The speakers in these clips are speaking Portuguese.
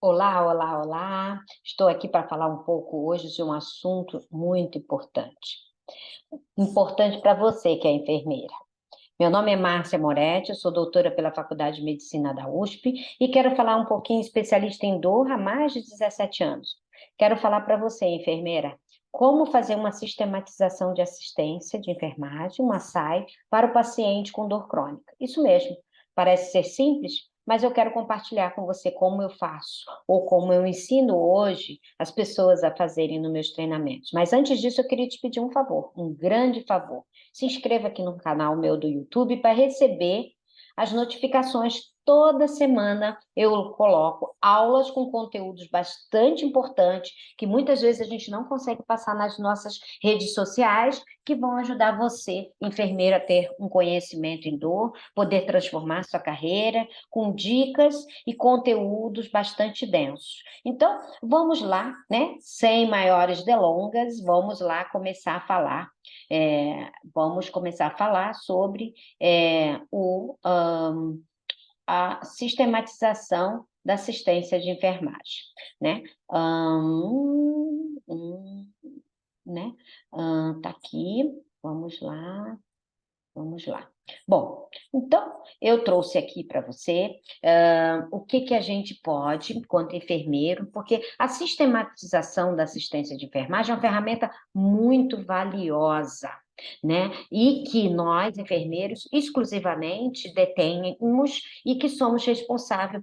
Olá, olá, olá. Estou aqui para falar um pouco hoje de um assunto muito importante. Importante para você que é enfermeira. Meu nome é Márcia Moretti, eu sou doutora pela Faculdade de Medicina da USP e quero falar um pouquinho especialista em dor há mais de 17 anos. Quero falar para você, enfermeira, como fazer uma sistematização de assistência de enfermagem, uma SAI, para o paciente com dor crônica. Isso mesmo, parece ser simples, mas eu quero compartilhar com você como eu faço, ou como eu ensino hoje as pessoas a fazerem nos meus treinamentos. Mas antes disso, eu queria te pedir um favor, um grande favor. Se inscreva aqui no canal meu do YouTube para receber as notificações. Toda semana eu coloco aulas com conteúdos bastante importantes, que muitas vezes a gente não consegue passar nas nossas redes sociais, que vão ajudar você, enfermeira, a ter um conhecimento em dor, poder transformar sua carreira, com dicas e conteúdos bastante densos. Então, vamos lá, né? Sem maiores delongas, vamos lá começar a falar. Vamos começar a falar sobre a sistematização da assistência de enfermagem, né? Né? Tá aqui, vamos lá. Vamos lá. Bom, então eu trouxe aqui para você o que que a gente pode, enquanto enfermeiro, porque a sistematização da assistência de enfermagem é uma ferramenta muito valiosa, né? E que nós, enfermeiros, exclusivamente detemos e que somos responsáveis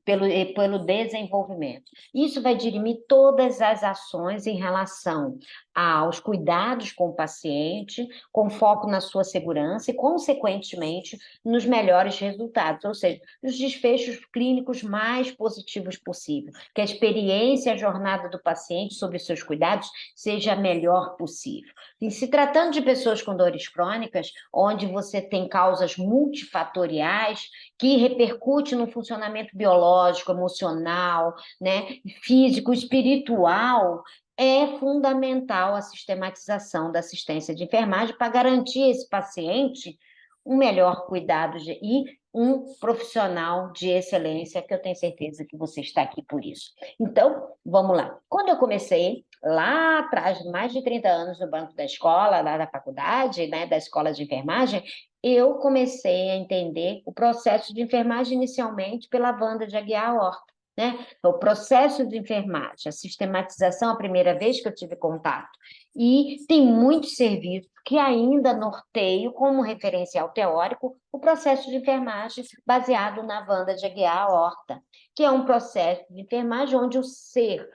pelo desenvolvimento. Isso vai dirimir todas as ações em relação aos cuidados com o paciente, com foco na sua segurança e, consequentemente, nos melhores resultados, ou seja, os desfechos clínicos mais positivos possível, que a experiência, a jornada do paciente sobre os seus cuidados seja a melhor possível. E se tratando de pessoas com dores crônicas, onde você tem causas multifatoriais que repercutem no funcionamento biológico, emocional, né, físico, espiritual, é fundamental a sistematização da assistência de enfermagem para garantir a esse paciente um melhor cuidado e um profissional de excelência, que eu tenho certeza que você está aqui por isso. Então, vamos lá. Quando eu comecei, lá atrás, mais de 30 anos no banco da escola, lá da faculdade, né, da escola de enfermagem, eu comecei a entender o processo de enfermagem inicialmente pela Wanda de Aguiar Horta, né? O processo de enfermagem, a sistematização, a primeira vez que eu tive contato. E tem muitos serviços que ainda norteio como referencial teórico o processo de enfermagem baseado na Wanda de Aguiar Horta, que é um processo de enfermagem onde o ser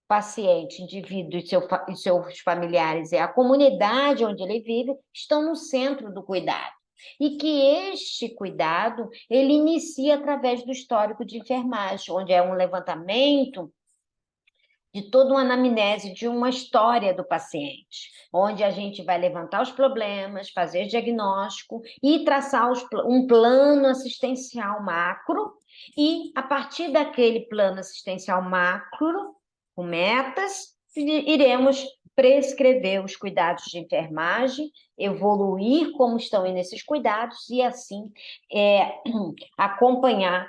paciente, indivíduo e seus familiares e a comunidade onde ele vive estão no centro do cuidado. E que este cuidado, ele inicia através do histórico de enfermagem, onde é um levantamento de toda uma anamnese de uma história do paciente, onde a gente vai levantar os problemas, fazer diagnóstico e traçar um plano assistencial macro, e a partir daquele plano assistencial macro, com metas, iremos prescrever os cuidados de enfermagem, evoluir como estão nesses cuidados e, assim, acompanhar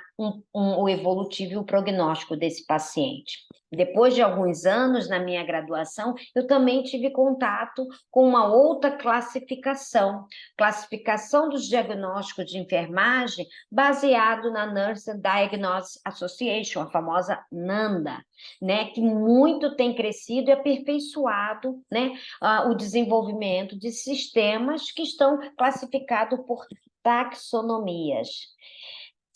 o evolutivo e o prognóstico desse paciente. Depois de alguns anos na minha graduação, eu também tive contato com uma outra classificação dos diagnósticos de enfermagem, baseado na Nurse Diagnostic Association, a famosa NANDA, né, que muito tem crescido e aperfeiçoado, né, o desenvolvimento de sistemas que estão classificados por taxonomias.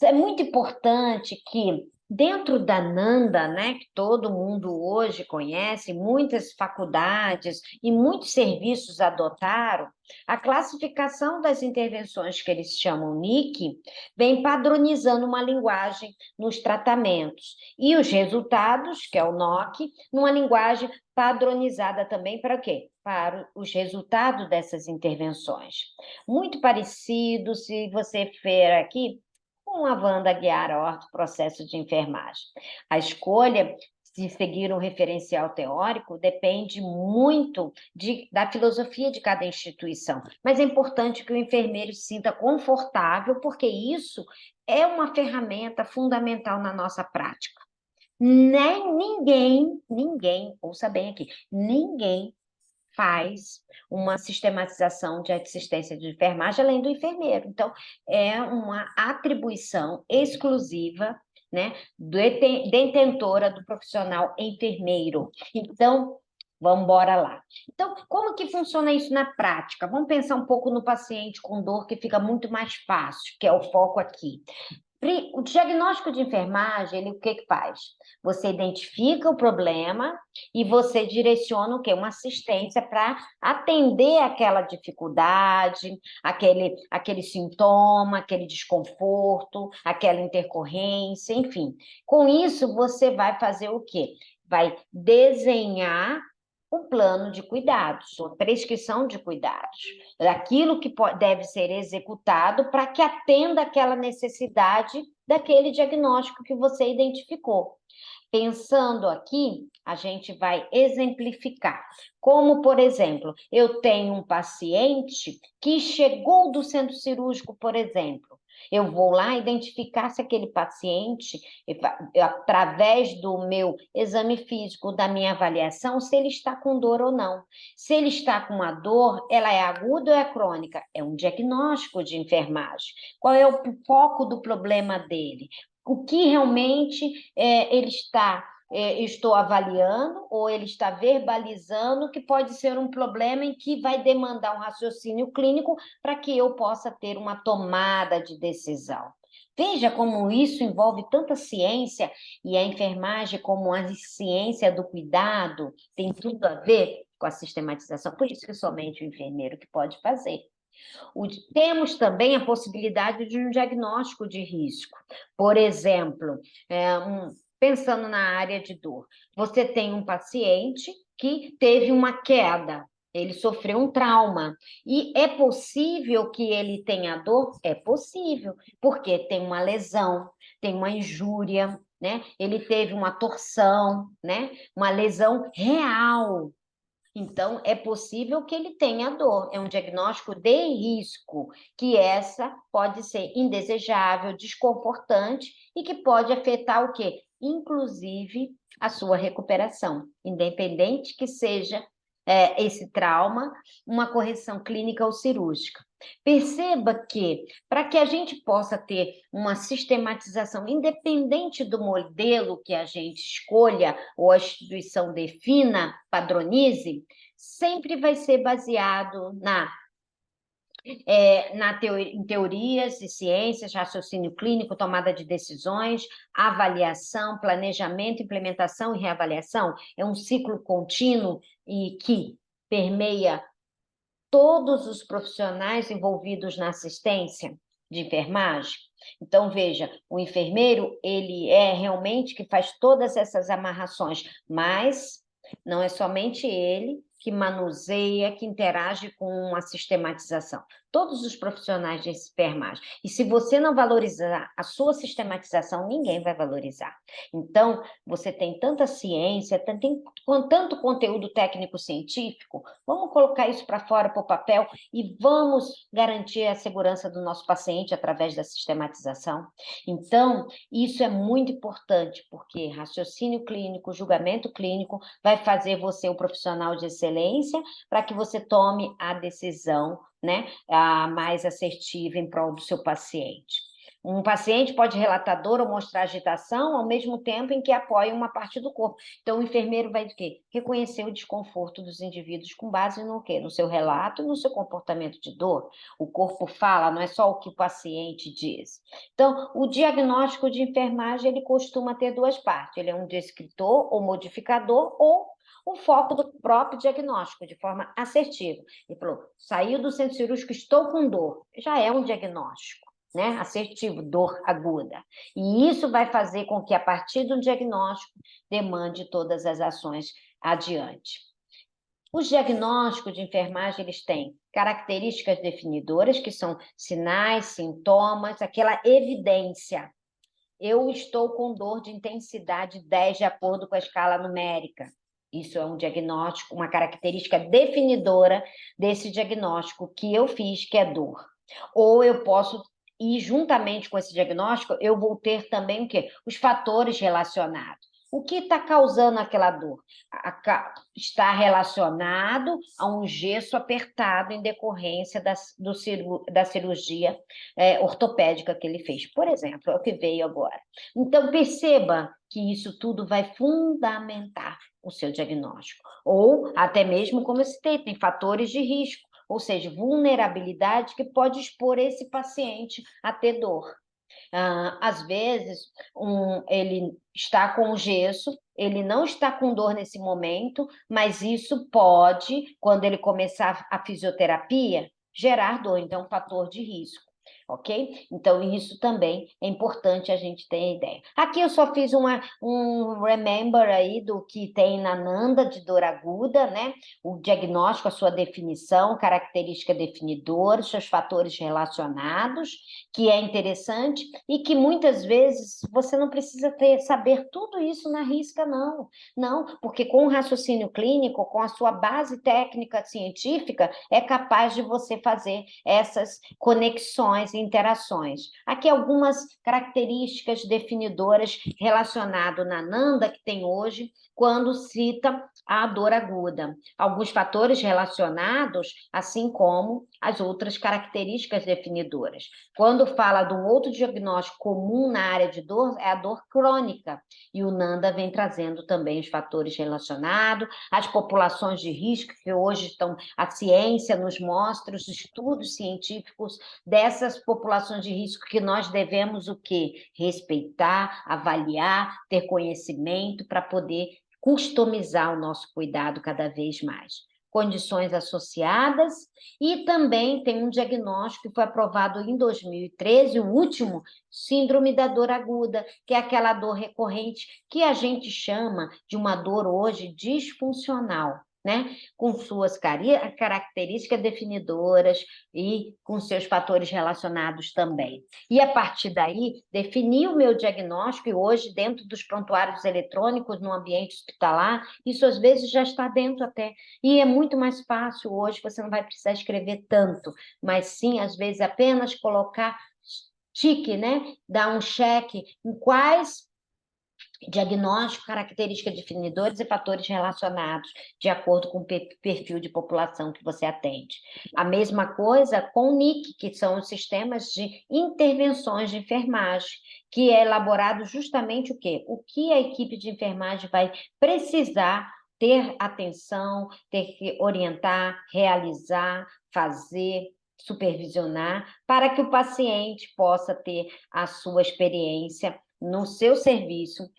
É muito importante que, dentro da NANDA, né, que todo mundo hoje conhece, muitas faculdades e muitos serviços adotaram, a classificação das intervenções, que eles chamam NIC, vem padronizando uma linguagem nos tratamentos. E os resultados, que é o NOC, numa linguagem padronizada também para quê? Para os resultados dessas intervenções. Muito parecido, se você ver aqui, com a Wanda Guiara Horto, processo de enfermagem. A escolha de seguir um referencial teórico depende muito da filosofia de cada instituição, mas é importante que o enfermeiro se sinta confortável, porque isso é uma ferramenta fundamental na nossa prática. Nem ninguém, ouça bem aqui, ninguém faz uma sistematização de assistência de enfermagem além do enfermeiro. Então, é uma atribuição exclusiva, né, detentora do profissional enfermeiro. Então, vamos embora lá. Então, como que funciona isso na prática? Vamos pensar um pouco no paciente com dor, que fica muito mais fácil, que é o foco aqui. O diagnóstico de enfermagem, ele o que que faz? Você identifica o problema e você direciona o quê? Uma assistência para atender aquela dificuldade, aquele sintoma, aquele desconforto, aquela intercorrência, enfim. Com isso, você vai fazer o quê? Vai desenhar um plano de cuidados, uma prescrição de cuidados, daquilo que deve ser executado para que atenda aquela necessidade daquele diagnóstico que você identificou. Pensando aqui, a gente vai exemplificar. Como, por exemplo, eu tenho um paciente que chegou do centro cirúrgico, por exemplo. Eu vou lá identificar se aquele paciente, através do meu exame físico, da minha avaliação, se ele está com dor ou não. Se ele está com uma dor, ela é aguda ou é crônica? É um diagnóstico de enfermagem. Qual é o foco do problema dele? O que realmente ele está, estou avaliando, ou ele está verbalizando, que pode ser um problema em que vai demandar um raciocínio clínico para que eu possa ter uma tomada de decisão. Veja como isso envolve tanta ciência, e a enfermagem, como a ciência do cuidado, tem tudo a ver com a sistematização. Por isso que somente o enfermeiro que pode fazer. Temos também a possibilidade de um diagnóstico de risco. Por exemplo, pensando na área de dor, você tem um paciente que teve uma queda, ele sofreu um trauma. E é possível que ele tenha dor? É possível, porque tem uma lesão, tem uma injúria, né? Ele teve uma torção, né? Uma lesão real. Então, é possível que ele tenha dor. É um diagnóstico de risco, que essa pode ser indesejável, desconfortante e que pode afetar o quê? Inclusive a sua recuperação, independente que seja esse trauma, uma correção clínica ou cirúrgica. Perceba que, para que a gente possa ter uma sistematização, independente do modelo que a gente escolha ou a instituição defina, padronize, sempre vai ser baseado em teorias e ciências, raciocínio clínico, tomada de decisões, avaliação, planejamento, implementação e reavaliação. É um ciclo contínuo e que permeia todos os profissionais envolvidos na assistência de enfermagem. Então, veja, o enfermeiro, ele é realmente que faz todas essas amarrações, mas não é somente ele que manuseia, que interage com a sistematização. Todos os profissionais de enfermagem. E se você não valorizar a sua sistematização, ninguém vai valorizar. Então, você tem tanta ciência, tem tanto conteúdo técnico-científico, vamos colocar isso para fora, para o papel, e vamos garantir a segurança do nosso paciente através da sistematização. Então, isso é muito importante, porque raciocínio clínico, julgamento clínico, vai fazer você um profissional de excelência para que você tome a decisão, né, a mais assertiva em prol do seu paciente. Um paciente pode relatar dor ou mostrar agitação ao mesmo tempo em que apoia uma parte do corpo. Então, o enfermeiro vai o quê? Reconhecer o desconforto dos indivíduos com base no quê? No seu relato e no seu comportamento de dor. O corpo fala, não é só o que o paciente diz. Então, o diagnóstico de enfermagem, ele costuma ter duas partes. Ele é um descritor ou modificador, ou o foco do próprio diagnóstico, de forma assertiva. Ele falou, saiu do centro cirúrgico, estou com dor. Já é um diagnóstico, né? Assertivo, dor aguda. E isso vai fazer com que, a partir do diagnóstico, demande todas as ações adiante. Os diagnósticos de enfermagem, eles têm características definidoras, que são sinais, sintomas, aquela evidência. Eu estou com dor de intensidade 10 de acordo com a escala numérica. Isso é um diagnóstico, uma característica definidora desse diagnóstico que eu fiz, que é dor. Ou eu posso, e juntamente com esse diagnóstico, eu vou ter também o quê? Os fatores relacionados. O que está causando aquela dor? Está relacionado a um gesso apertado em decorrência da cirurgia ortopédica que ele fez, por exemplo, é o que veio agora. Então, perceba que isso tudo vai fundamentar o seu diagnóstico. Ou até mesmo, como eu citei, tem fatores de risco, ou seja, vulnerabilidade que pode expor esse paciente a ter dor. Às vezes, ele está com gesso, ele não está com dor nesse momento, mas isso pode, quando ele começar a fisioterapia, gerar dor, então é um fator de risco. Ok? Então, isso também é importante a gente ter ideia. Aqui eu só fiz um remember aí do que tem na NANDA de dor aguda, né? O diagnóstico, a sua definição, característica definidora, seus fatores relacionados, que é interessante e que muitas vezes você não precisa saber tudo isso na risca, não. Não, porque com o raciocínio clínico, com a sua base técnica científica, é capaz de você fazer essas conexões e interações. Aqui algumas características definidoras relacionadas na NANDA que tem hoje, quando cita a dor aguda. Alguns fatores relacionados, assim como as outras características definidoras. Quando fala de um outro diagnóstico comum na área de dor, é a dor crônica. E o NANDA vem trazendo também os fatores relacionados, as populações de risco, que hoje estão, a ciência nos mostra, os estudos científicos dessas populações de risco que nós devemos o quê? Respeitar, avaliar, ter conhecimento para poder customizar o nosso cuidado cada vez mais. Condições associadas, e também tem um diagnóstico que foi aprovado em 2013, o último, síndrome da dor aguda, que é aquela dor recorrente que a gente chama de uma dor hoje disfuncional, né? Com suas características definidoras e com seus fatores relacionados também. E a partir daí, definir o meu diagnóstico, e hoje, dentro dos prontuários eletrônicos, no ambiente hospitalar, isso às vezes já está dentro até. E é muito mais fácil hoje, você não vai precisar escrever tanto, mas sim, às vezes, apenas colocar tique, né? Dar um cheque em quais diagnóstico, características definidoras e fatores relacionados, de acordo com o perfil de população que você atende. A mesma coisa com o NIC, que são os sistemas de intervenções de enfermagem, que é elaborado justamente o quê? O que a equipe de enfermagem vai precisar ter atenção, ter que orientar, realizar, fazer, supervisionar, para que o paciente possa ter a sua experiência no seu serviço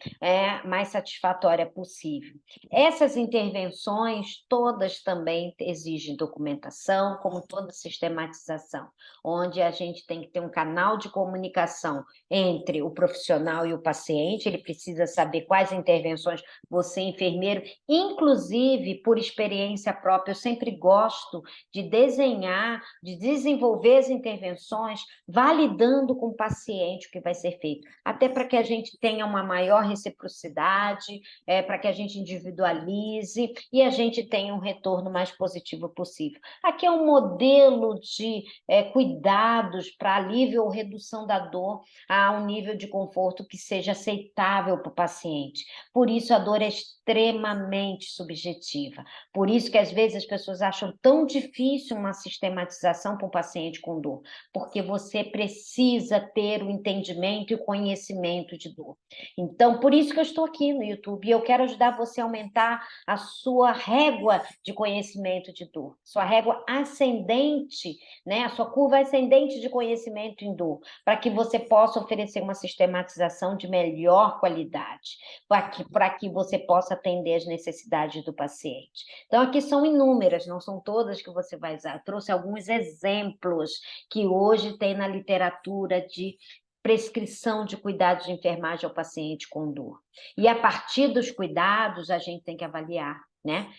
mais satisfatória possível. Essas intervenções todas também exigem documentação, como toda sistematização, onde a gente tem que ter um canal de comunicação entre o profissional e o paciente, ele precisa saber quais intervenções você, enfermeiro, inclusive por experiência própria, eu sempre gosto de desenhar, de desenvolver as intervenções, validando com o paciente o que vai ser feito, até para que a gente tenha uma maior reciprocidade, para que a gente individualize e a gente tenha um retorno mais positivo possível. Aqui é um modelo de cuidados para alívio ou redução da dor a um nível de conforto que seja aceitável para o paciente. Por isso, a dor é extremamente subjetiva. Por isso que, às vezes, as pessoas acham tão difícil uma sistematização para um paciente com dor, porque você precisa ter o entendimento e o conhecimento de dor. Então, por isso que eu estou aqui no YouTube, e eu quero ajudar você a aumentar a sua régua de conhecimento de dor, sua régua ascendente, né? A sua curva ascendente de conhecimento em dor, para que você possa oferecer uma sistematização de melhor qualidade, para que você possa atender as necessidades do paciente. Então, aqui são inúmeras, não são todas que você vai usar. Eu trouxe alguns exemplos que hoje tem na literatura de prescrição de cuidados de enfermagem ao paciente com dor. E a partir dos cuidados, a gente tem que avaliar, né?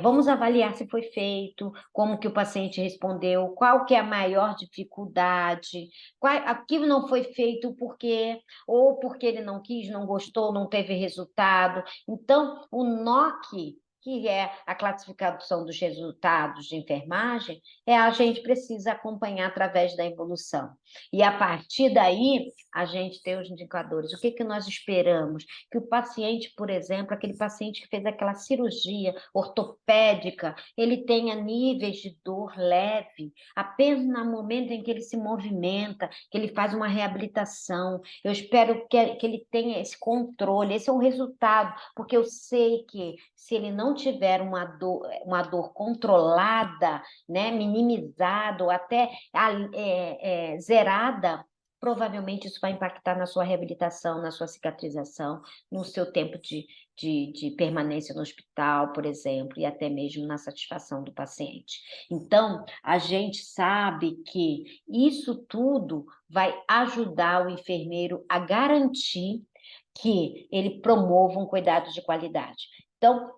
Vamos avaliar se foi feito, como que o paciente respondeu, qual que é a maior dificuldade, aquilo não foi feito por quê, ou porque ele não quis, não gostou, não teve resultado. Então, o NOC, que é a classificação dos resultados de enfermagem, a gente precisa acompanhar através da evolução. E a partir daí, a gente tem os indicadores. O que que nós esperamos? Que o paciente, por exemplo, aquele paciente que fez aquela cirurgia ortopédica, ele tenha níveis de dor leve, apenas no momento em que ele se movimenta, que ele faz uma reabilitação. Eu espero que ele tenha esse controle, esse é o resultado, porque eu sei que se ele não tiver uma dor controlada, né, minimizada ou até zerada, provavelmente isso vai impactar na sua reabilitação, na sua cicatrização, no seu tempo de permanência no hospital, por exemplo, e até mesmo na satisfação do paciente. Então, a gente sabe que isso tudo vai ajudar o enfermeiro a garantir que ele promova um cuidado de qualidade. Então,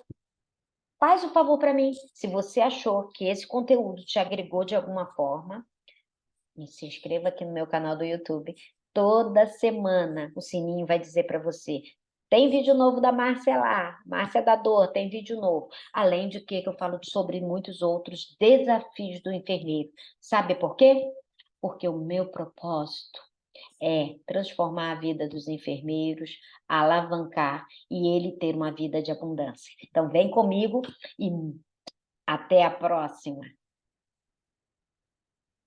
faz o favor para mim, se você achou que esse conteúdo te agregou de alguma forma, e se inscreva aqui no meu canal do YouTube. Toda semana o sininho vai dizer para você: tem vídeo novo da Márcia lá, Márcia da Dor, tem vídeo novo. Além de que eu falo sobre muitos outros desafios do enfermeiro. Sabe por quê? Porque o meu propósito é transformar a vida dos enfermeiros, alavancar e ele ter uma vida de abundância. Então, vem comigo e até a próxima.